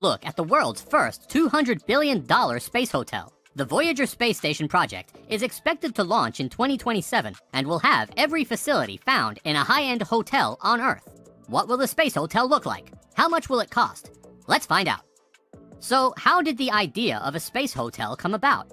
Look at the world's first $200 billion space hotel. The Voyager space station project is expected to launch in 2027 and will have every facility found in a high-end hotel on Earth. What will the space hotel look like? How much will it cost? Let's find out. So, how did the idea of a space hotel come about?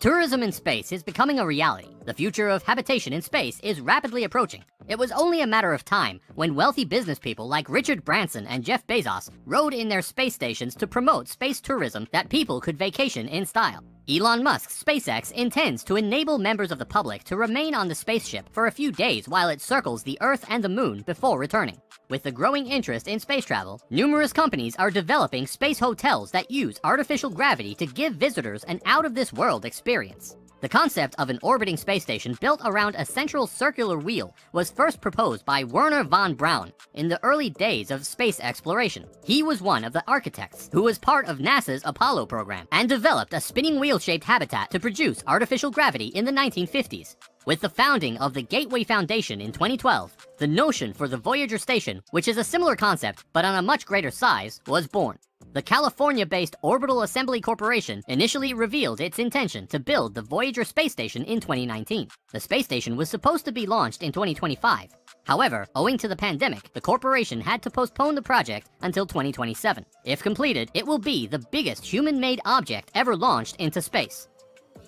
Tourism in space is becoming a reality. The future of habitation in space is rapidly approaching. It was only a matter of time when wealthy business people like Richard Branson and Jeff Bezos rode in their space stations to promote space tourism that people could vacation in style. Elon Musk's SpaceX intends to enable members of the public to remain on the spaceship for a few days while it circles the Earth and the Moon before returning. With the growing interest in space travel, numerous companies are developing space hotels that use artificial gravity to give visitors an out-of-this-world experience. The concept of an orbiting space station built around a central circular wheel was first proposed by Wernher von Braun in the early days of space exploration. He was one of the architects who was part of NASA's Apollo program and developed a spinning wheel-shaped habitat to produce artificial gravity in the 1950s. With the founding of the Gateway Foundation in 2012, the notion for the Voyager station, which is a similar concept but on a much greater size, was born. The California-based Orbital Assembly Corporation initially revealed its intention to build the Voyager space station in 2019. The space station was supposed to be launched in 2025. However, owing to the pandemic, the corporation had to postpone the project until 2027. If completed, it will be the biggest human-made object ever launched into space.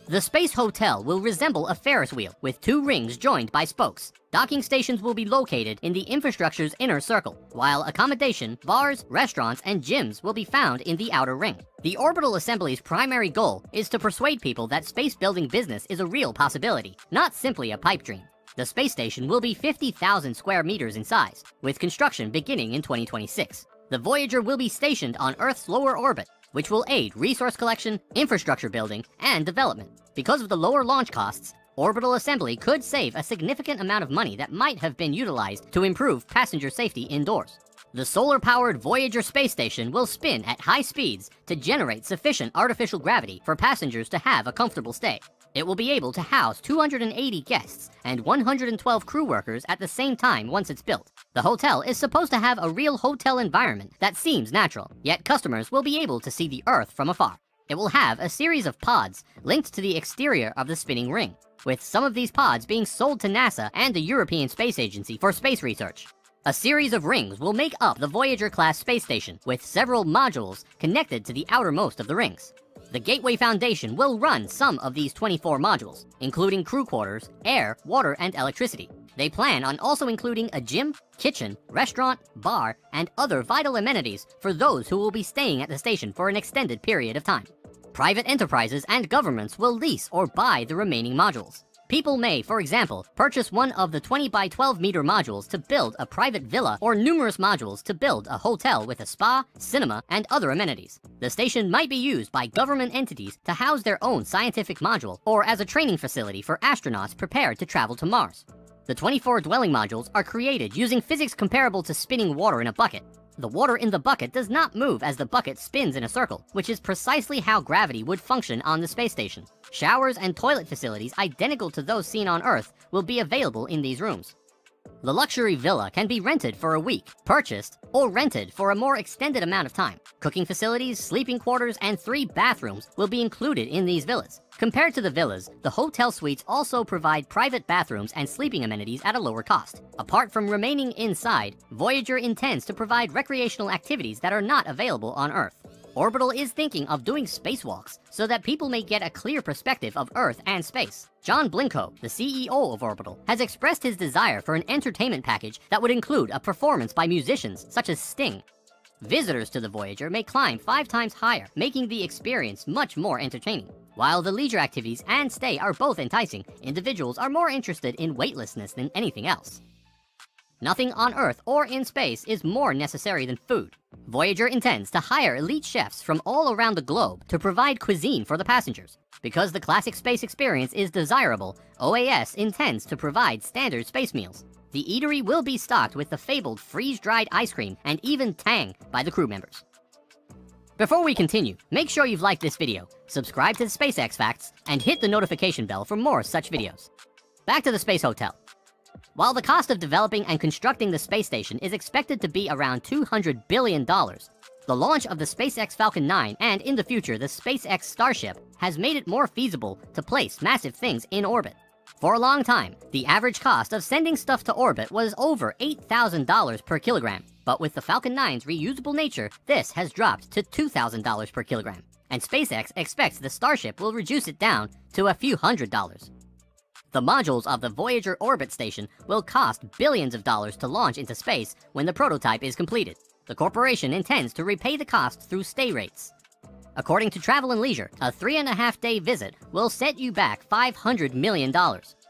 The space hotel will resemble a Ferris wheel with two rings joined by spokes. Docking stations will be located in the infrastructure's inner circle, while accommodation, bars, restaurants, and gyms will be found in the outer ring. The Orbital Assembly's primary goal is to persuade people that space building business is a real possibility, not simply a pipe dream. The space station will be 50,000 square meters in size, with construction beginning in 2026. The Voyager will be stationed on Earth's lower orbit, which will aid resource collection, infrastructure building, and development. Because of the lower launch costs, Orbital Assembly could save a significant amount of money that might have been utilized to improve passenger safety indoors. The solar-powered Voyager space station will spin at high speeds to generate sufficient artificial gravity for passengers to have a comfortable stay. It will be able to house 280 guests and 112 crew workers at the same time once it's built. The hotel is supposed to have a real hotel environment that seems natural, yet customers will be able to see the Earth from afar. It will have a series of pods linked to the exterior of the spinning ring, with some of these pods being sold to NASA and the European Space Agency for space research. A series of rings will make up the Voyager-class space station, with several modules connected to the outermost of the rings. The Gateway Foundation will run some of these 24 modules, including crew quarters, air, water, and electricity. They plan on also including a gym, kitchen, restaurant, bar, and other vital amenities for those who will be staying at the station for an extended period of time. Private enterprises and governments will lease or buy the remaining modules. People may, for example, purchase one of the 20 by 12 meter modules to build a private villa or numerous modules to build a hotel with a spa, cinema, and other amenities. The station might be used by government entities to house their own scientific module or as a training facility for astronauts prepared to travel to Mars. The 24 dwelling modules are created using physics comparable to spinning water in a bucket. The water in the bucket does not move as the bucket spins in a circle, which is precisely how gravity would function on the space station. Showers and toilet facilities identical to those seen on Earth will be available in these rooms. The luxury villa can be rented for a week, purchased, or rented for a more extended amount of time. Cooking facilities, sleeping quarters, and 3 bathrooms will be included in these villas. Compared to the villas, the hotel suites also provide private bathrooms and sleeping amenities at a lower cost. Apart from remaining inside, Voyager intends to provide recreational activities that are not available on Earth. Orbital is thinking of doing spacewalks so that people may get a clear perspective of Earth and space. John Blinko, the CEO of Orbital, has expressed his desire for an entertainment package that would include a performance by musicians such as Sting. Visitors to the Voyager may climb 5 times higher, making the experience much more entertaining. While the leisure activities and stay are both enticing, individuals are more interested in weightlessness than anything else. Nothing on Earth or in space is more necessary than food. Voyager intends to hire elite chefs from all around the globe to provide cuisine for the passengers. Because the classic space experience is desirable, OAS intends to provide standard space meals. The eatery will be stocked with the fabled freeze-dried ice cream and even Tang by the crew members. Before we continue, make sure you've liked this video, subscribe to the SpaceX Facts, and hit the notification bell for more such videos. Back to the Space Hotel. While the cost of developing and constructing the space station is expected to be around $200 billion, The launch of the SpaceX Falcon 9 and, in the future, the SpaceX Starship has made it more feasible to place massive things in orbit. For a long time, the average cost of sending stuff to orbit was over $8,000 per kilogram. But with the Falcon 9's reusable nature, this has dropped to $2,000 per kilogram. And SpaceX expects the Starship will reduce it down to a few $100s. The modules of the Voyager orbit station will cost billions of dollars to launch into space when the prototype is completed. The corporation intends to repay the cost through stay rates. According to Travel and Leisure, a 3.5-day visit will set you back $500 million.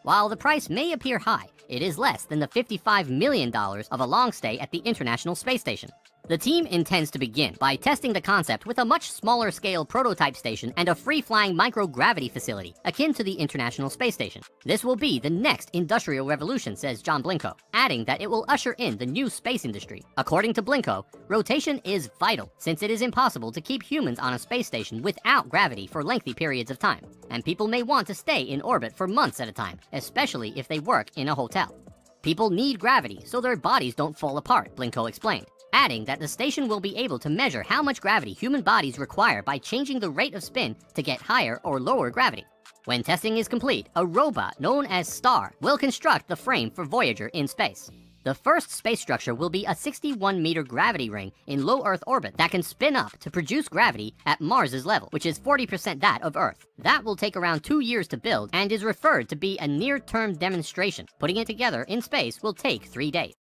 While the price may appear high, it is less than the $55 million of a long stay at the International Space Station. The team intends to begin by testing the concept with a much smaller scale prototype station and a free-flying microgravity facility akin to the International Space Station. This will be the next industrial revolution, says John Blinko, adding that it will usher in the new space industry. According to Blinko, rotation is vital since it is impossible to keep humans on a space station without gravity for lengthy periods of time, and people may want to stay in orbit for months at a time, especially if they work in a hotel. People need gravity so their bodies don't fall apart, Blinko explained, adding that the station will be able to measure how much gravity human bodies require by changing the rate of spin to get higher or lower gravity. When testing is complete, a robot known as STAR will construct the frame for Voyager in space. The first space structure will be a 61-meter gravity ring in low Earth orbit that can spin up to produce gravity at Mars's level, which is 40% that of Earth. That will take around 2 years to build and is referred to be a near-term demonstration. Putting it together in space will take 3 days.